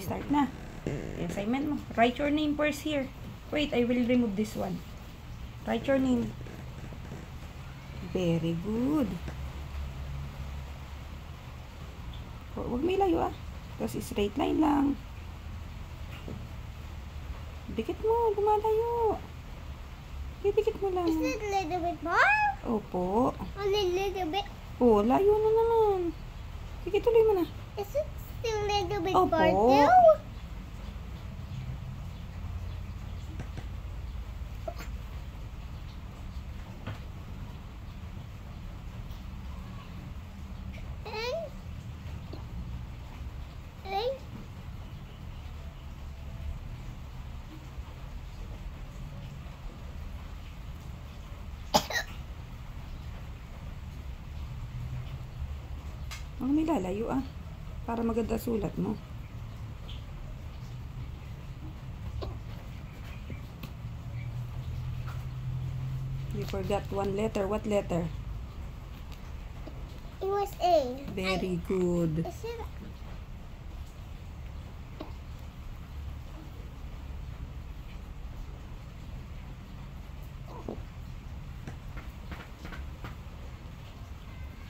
start na. Assignment mo. Write your name first here. Wait, I will remove this one. Write your name. Very good. Huwag may layo ah. Tapos straight line lang. Dikit mo, lumalayo. Dikit mo lang. Is it a little bit more? Opo. Only a little bit? Oh, layo na naman. Sige, tuloy mo na. Is it still a little bit Opo. more too? And May lalayo ah. Para maganda sulat mo. You forgot one letter. What letter? it was A. Very good. Is it?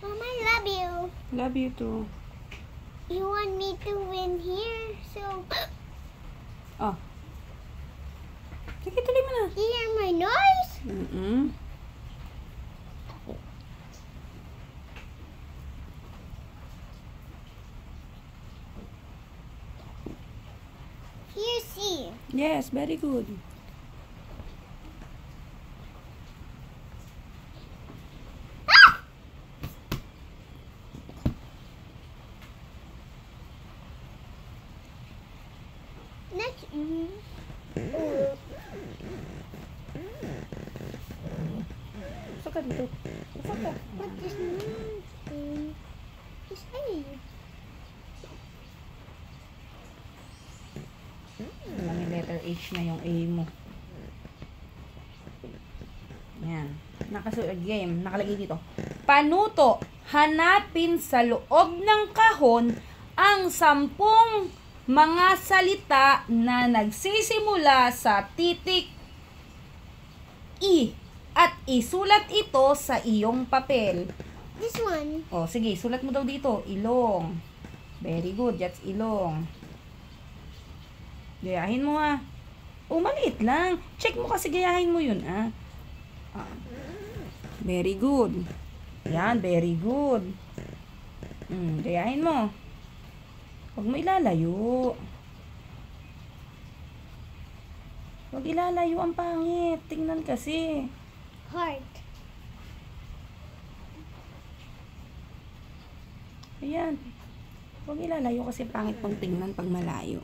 Mom, I love you. Love you too. You want me to win here, so Oh. Sige, tuloy mo na. hear my noise. Here, C. Yes, very good. Next. Pasok ka dito. Pasok ka. What is name? Is A. May letter H na yung A mo. Yan. Nakasulat game. Nakalagay dito. Panuto. Hanapin sa loob ng kahon ang 10 mga salita na nagsisimula sa titik I at isulat ito sa iyong papel. This one. O, sige, sulat mo daw dito. Ilong. Very good. That's ilong. Gayahin mo ha. O, maliit lang. Check mo kasi gayahin mo yun ah. Very good. Yan, very good. Gayahin mo. Huwag mo ilalayo. Huwag ilalayo, ang pangit. Tingnan kasi. Heart. Ayan. Huwag ilalayo kasi pangit pang tingnan pag malayo.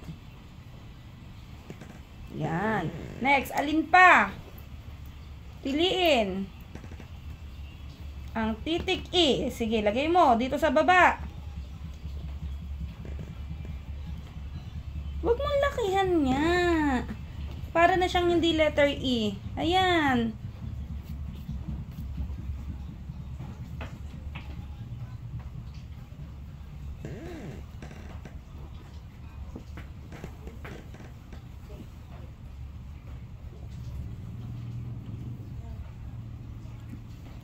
Yan. Next, alin pa? Piliin. Ang titik I. Sige, lagay mo dito sa baba. Huwag mong lakihan nga. Para na siyang hindi letter E. Ayan.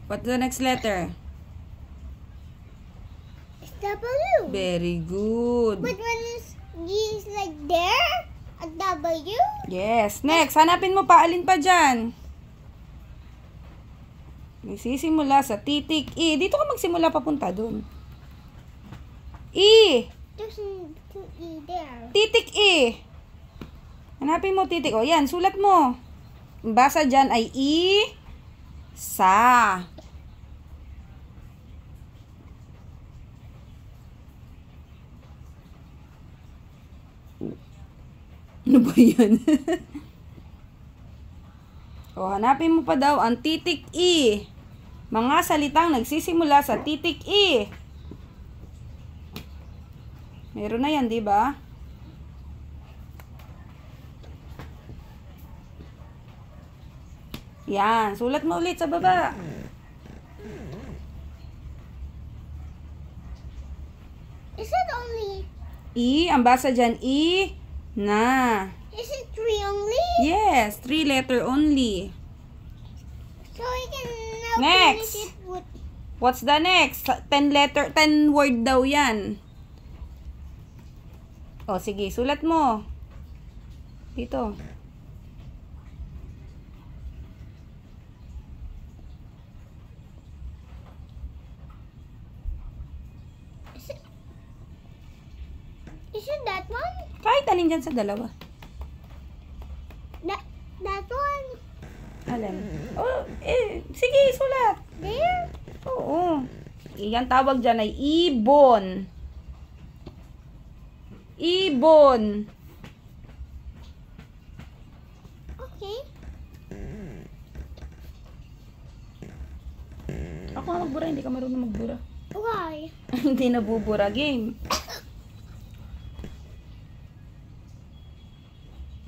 What's the next letter? It's W. Very good. But when is like there, a W. Yes. Next, hanapin mo pa. Alin pa dyan? Nagsisimula sa titik I. Dito ka magsimula papunta dun. I. There's two E there. Titik I. Hanapin mo titik. O, yan. Sulat mo. Ang basa dyan ay I. Sa. Ano ba yan? O, hanapin mo pa daw ang titik I. Mga salitang nagsisimula sa titik I. Meron na yan, di ba? Yan. Sulat mo ulit sa baba. Is it only E, ang basa dyan, I, na. Is it 3 only? Yes, 3 letter only. So we can now Next. finish it with What's the next? 10 word daw yan. O, sige, sulat mo. Dito. Is it that one? Kahit alin dyan sa dalawa. That one? Alam. Oh, sige, sulat. There? Oo. Yan tawag dyan ay ibon. Ibon. Okay. Ako nga magbura, hindi ka marunong magbura. Why? Hindi nabubura game.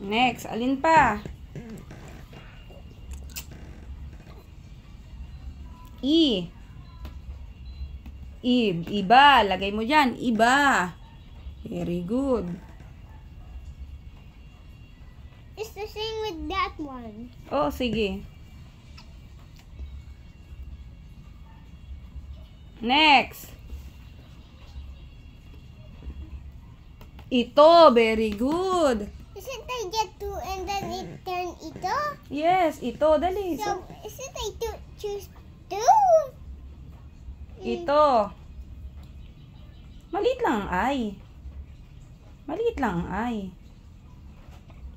Next, alin pa? Iba. Lagay mo dyan. Iba. Very good. It's the same with that one. Oh, sige. Next. Ito. Very good. Is it I get 2 and then it turn ito? Yes, ito. Dali. So, is it I choose 2? Ito. Maliit lang ang I. Maliit lang ang I.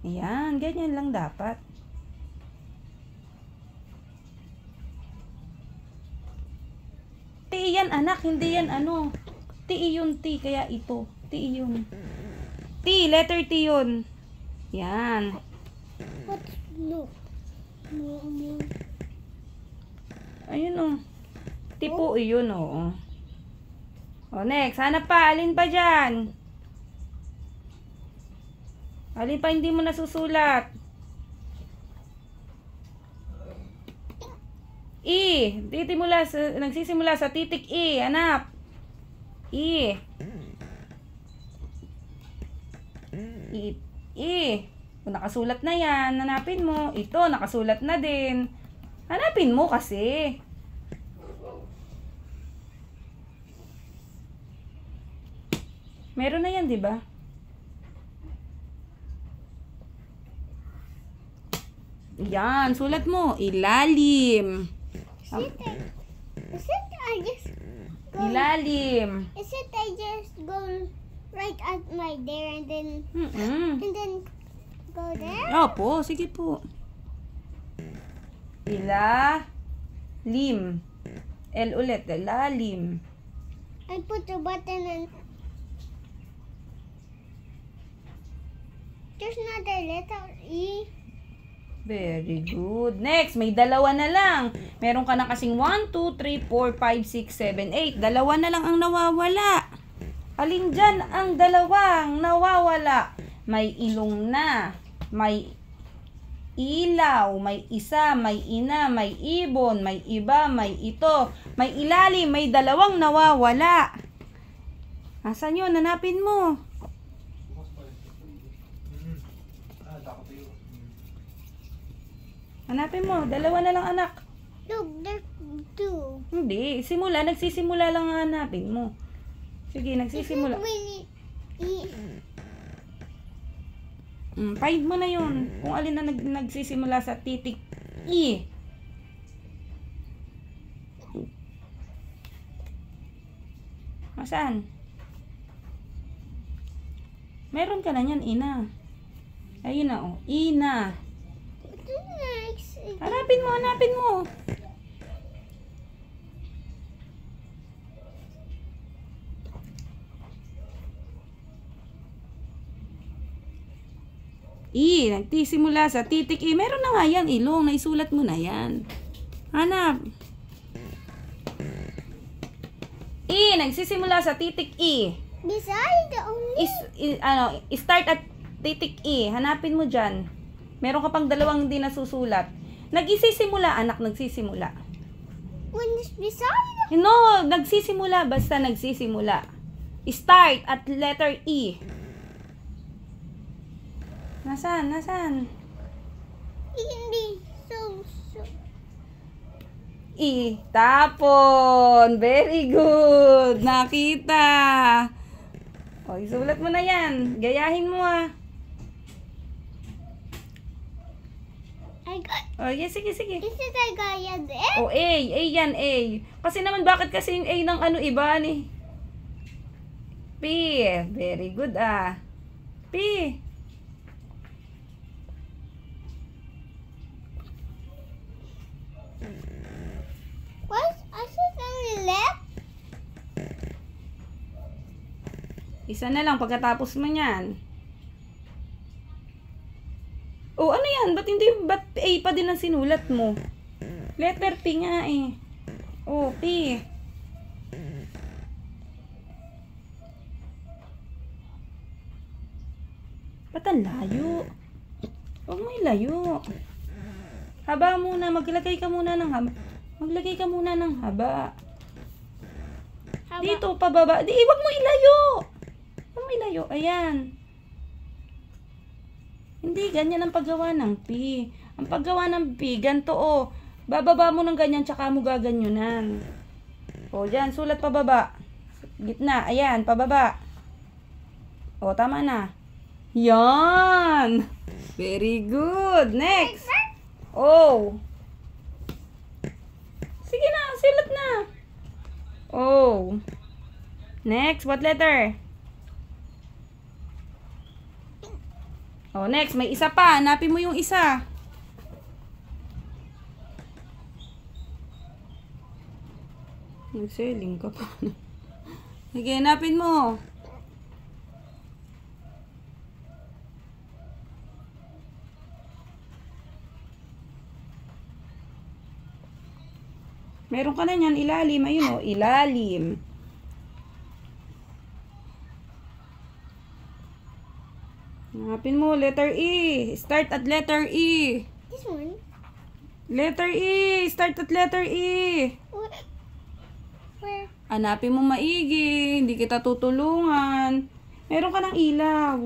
Ayan, ganyan lang dapat. T yan anak, hindi yan ano. T yun T, kaya ito. T yun. T, letter T yun. Yan. What's blue? Blue. Ayun o. Tipo yun o. O next, hanap pa. Alin pa dyan? Alin pa hindi mo nasusulat? E. Nagsisimula sa titik E. Hanap. E. Kung nakasulat na yan, hanapin mo. Ito, nakasulat na din. Hanapin mo kasi. Meron na yan, di ba? Yan, sulat mo. Ilalim. Is it I just go? Ilalim. Is it I just go right at my there and then go there? Opo, sige po. Ilalim. L ulit, ilalim. I put the button and there's another letter E. Very good. Next, may dalawa na lang. Meron ka na kasing 1, 2, 3, 4, 5, 6, 7, 8. Dalawa na lang ang nawawala. Alin dyan ang dalawang nawawala? May ilong na. May ilaw. May isa. May ina. May ibon. May iba. May ito. May ilalim. May dalawang nawawala. Asan yun? Hanapin mo. Hanapin mo. Dalawa na lang anak. Look, there's 2. Hindi. Nagsisimula lang ang hanapin mo. Sige, nagsisimula. Find mo na yun. Kung alin na nagsisimula sa titik E. Masaan? Meron ka na yan, ina. Ayun na, oh. Ina. Hanapin mo, hanapin mo. Nagsisimula sa titik E. Meron na nga yan, ilong. Naisulat mo na yan. Hanap. Nagsisimula sa titik E. Beside the only. Start at titik E. Hanapin mo dyan. Meron ka pang dalawang hindi nasusulat. Nagsisimula, anak, nagsisimula. When it's beside. No, nagsisimula, basta nagsisimula. Start at letter E. Nasaan? Hindi. So. E. Tapon. Very good. Nakita. O, isulat mo na yan. Gayahin mo ah. I got. O, yes, sige. Is it a gaya there? O, A. A yan, A. Kasi naman, bakit kasi yung A ng ano iba ni? P. Very good ah. P. What? I said on the left. Isa na lang pagkatapos mo yan. Oh, ano yan? Ba't A pa din ang sinulat mo? Letter P nga eh. Oh, P. Ba't ang layo? Huwag mo ilayo. Haba muna. Maglagay ka muna ng haba. How Dito, pababa. Huwag mo ilayo. Ayan. Hindi, ganyan ang paggawa ng P. Ang paggawa ng P, ganito oh. Bababa mo ng ganyan, tsaka mo gaganyonan. O, dyan, sulat pababa. Gitna, ayan, pababa. O, tama na. Yan! Very good. Next. O. Sige na, sulat na. O. Next, what letter? O, next, may isa pa. Hanapin mo yung isa. Nagselling ka pa. Sige, hanapin mo. Meron ka na niyan, ilalim. Ayun o, ilalim. Hanapin mo, letter E. Start at letter E. This one. Letter E. Start at letter E. Where? Hanapin mo maigi. Hindi kita tutulungan. Meron ka ng ilaw.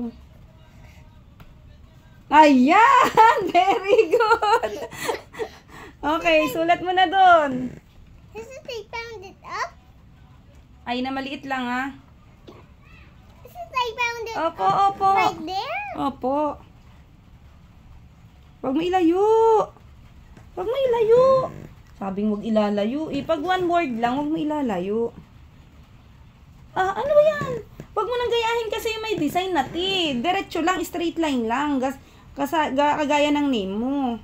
Ayan! Very good! Okay, sulat mo na doon. Is it I found it up? Ay, na maliit lang ha. Is it I found it Opo, up opo. right there? Opo. Huwag mo ilayo. Sabing huwag ilalayo. Pag one word lang, huwag mo ilalayo. Ah, ano ba yan? Huwag mo nang gayahin kasi may design na T. Diretso lang, straight line lang. Kagaya ng name mo.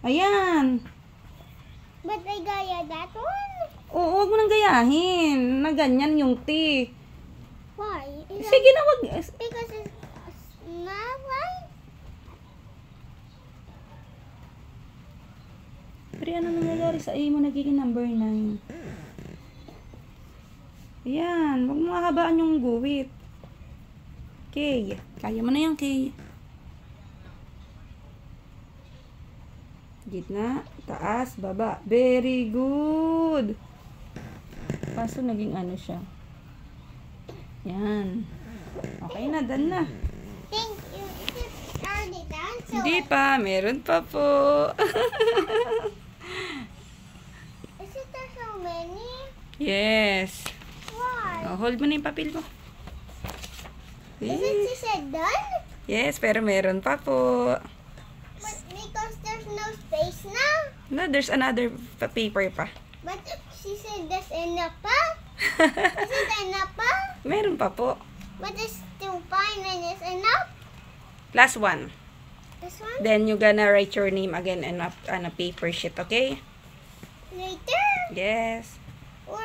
Ayan. But I gaya that one? Oo, huwag mo nang gayahin. Na ganyan yung T. Why? Sige na, wag. Because it's not right? Pero ano nangyayari sa A mo nagiging number 9? Ayan, huwag mo hahabaan yung guwit. K. Kaya mo na yung K. Gitna, taas, baba. Very good. Kaso naging ano siya. Yan. Okay na, done na. Thank you. Is it already done? So Hindi pa, meron pa po. is it there so many? Yes. Why? Oh, hold mo na yung papel mo. Is it she said done? Yes, pero meron pa po. But because there's no space now? No, there's another paper pa. But she said that's enough pa? Is it enough pa? Meron pa po. But it's still fine and it's enough? Last one. This one? Then you gonna write your name again on a paper sheet, okay? Later? Yes. Or